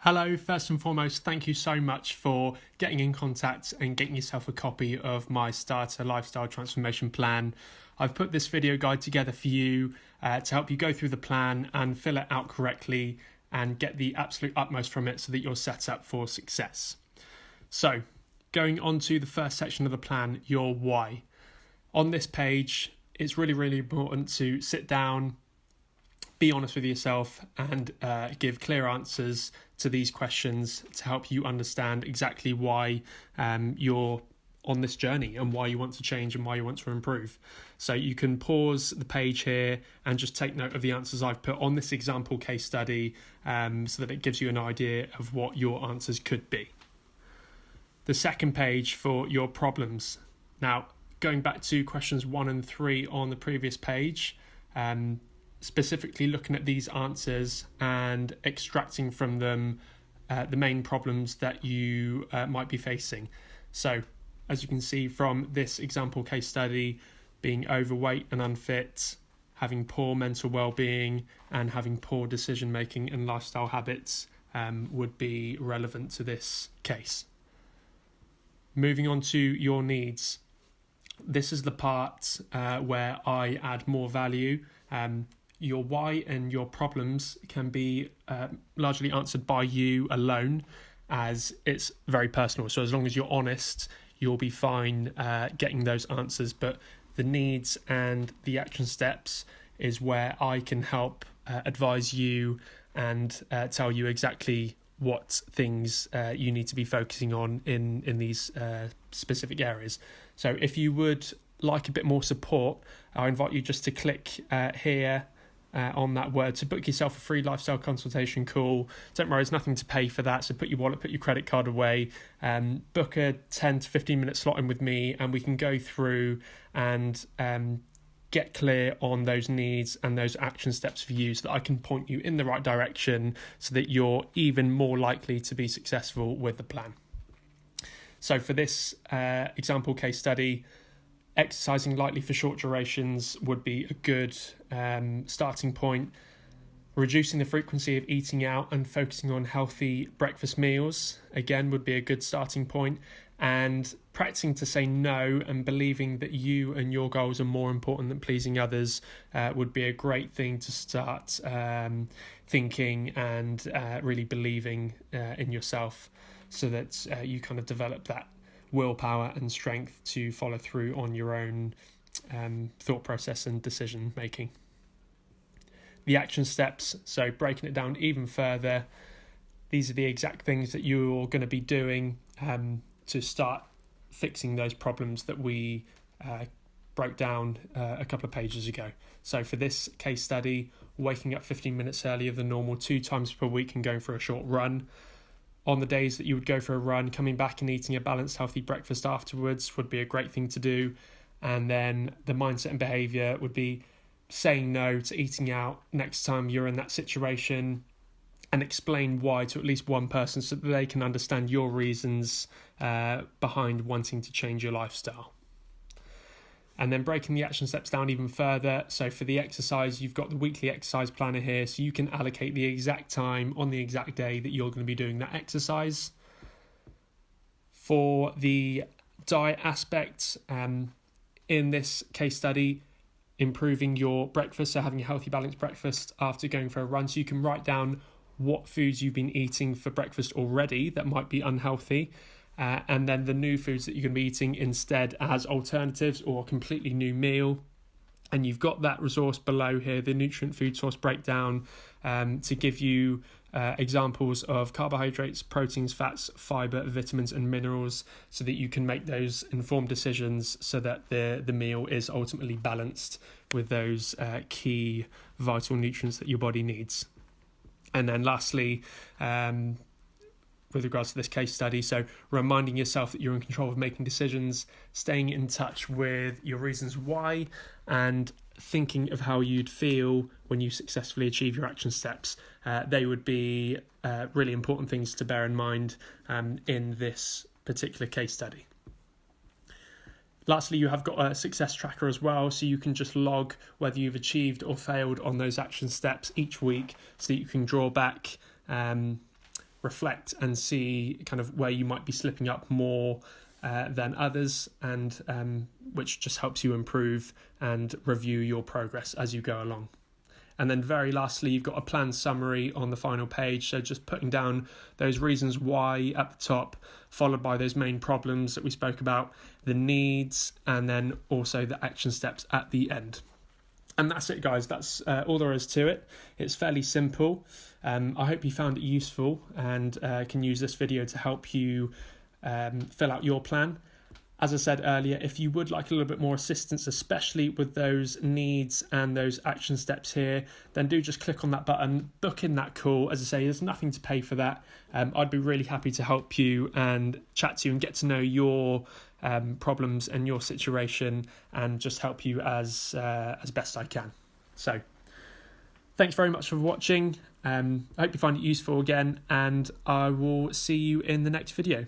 Hello, first and foremost, thank you so much for getting in contact and getting yourself a copy of my Starter Lifestyle Transformation Plan. I've put this video guide together for you to help you go through the plan and fill it out correctly and get the absolute utmost from it so that you're set up for success. So, going on to the first section of the plan, your why. On this page, it's really important to sit down, be honest with yourself and give clear answers to these questions to help you understand exactly why you're on this journey and why you want to change and why you want to improve. So you can pause the page here and just take note of the answers I've put on this example case study so that it gives you an idea of what your answers could be. The second page for your problems. Now, going back to questions 1 and 3 on the previous page, specifically looking at these answers and extracting from them the main problems that you might be facing. So, as you can see from this example case study, being overweight and unfit, having poor mental well-being, and having poor decision-making and lifestyle habits would be relevant to this case. Moving on to your needs. This is the part where I add more value. Your why and your problems can be largely answered by you alone, as it's very personal. So as long as you're honest, you'll be fine getting those answers. But the needs and the action steps is where I can help advise you and tell you exactly what things you need to be focusing on in these specific areas. So if you would like a bit more support, I invite you just to click here on that word to book yourself a free lifestyle consultation call. Don't worry, there's nothing to pay for that. So put your wallet, put your credit card away, book a 10 to 15 minute slot in with me, and we can go through and get clear on those needs and those action steps for you so that I can point you in the right direction so that you're even more likely to be successful with the plan. So for this example case study, exercising lightly for short durations would be a good starting point. Reducing the frequency of eating out and focusing on healthy breakfast meals, again, would be a good starting point. And practicing to say no and believing that you and your goals are more important than pleasing others would be a great thing to start thinking and really believing in yourself so that you kind of develop that willpower and strength to follow through on your own thought process and decision making. The action steps, so breaking it down even further, these are the exact things that you're going to be doing to start fixing those problems that we broke down a couple of pages ago. So for this case study, waking up 15 minutes earlier than normal 2 times per week and going for a short run. On the days that you would go for a run, coming back and eating a balanced, healthy breakfast afterwards would be a great thing to do. And then the mindset and behaviour would be saying no to eating out next time you're in that situation, and explain why to at least one person so that they can understand your reasons behind wanting to change your lifestyle. And then breaking the action steps down even further. So for the exercise, you've got the weekly exercise planner here, so you can allocate the exact time on the exact day that you're going to be doing that exercise. For the diet aspect, in this case study, improving your breakfast, so having a healthy balanced breakfast after going for a run. So you can write down what foods you've been eating for breakfast already that might be unhealthy, and then the new foods that you're going to be eating instead as alternatives or a completely new meal. And you've got that resource below here, the nutrient food source breakdown, to give you examples of carbohydrates, proteins, fats, fibre, vitamins and minerals so that you can make those informed decisions so that the meal is ultimately balanced with those key vital nutrients that your body needs. And then lastly, with regards to this case study, so reminding yourself that you're in control of making decisions, staying in touch with your reasons why, and thinking of how you'd feel when you successfully achieve your action steps. They would be really important things to bear in mind in this particular case study. Lastly, you have got a success tracker as well, so you can just log whether you've achieved or failed on those action steps each week so that you can draw back reflect and see kind of where you might be slipping up more than others, and which just helps you improve and review your progress as you go along. And then very lastly, you've got a plan summary on the final page. So just putting down those reasons why at the top, followed by those main problems that we spoke about, the needs, and then also the action steps at the end. And that's it, guys. That's all there is to it. It's fairly simple. I hope you found it useful and can use this video to help you fill out your plan. As I said earlier, if you would like a little bit more assistance, especially with those needs and those action steps here, then do just click on that button, book in that call. As I say, there's nothing to pay for that. I'd be really happy to help you and chat to you and get to know your problems and your situation, and just help you as best I can. So thanks very much for watching. I hope you find it useful again, and I will see you in the next video.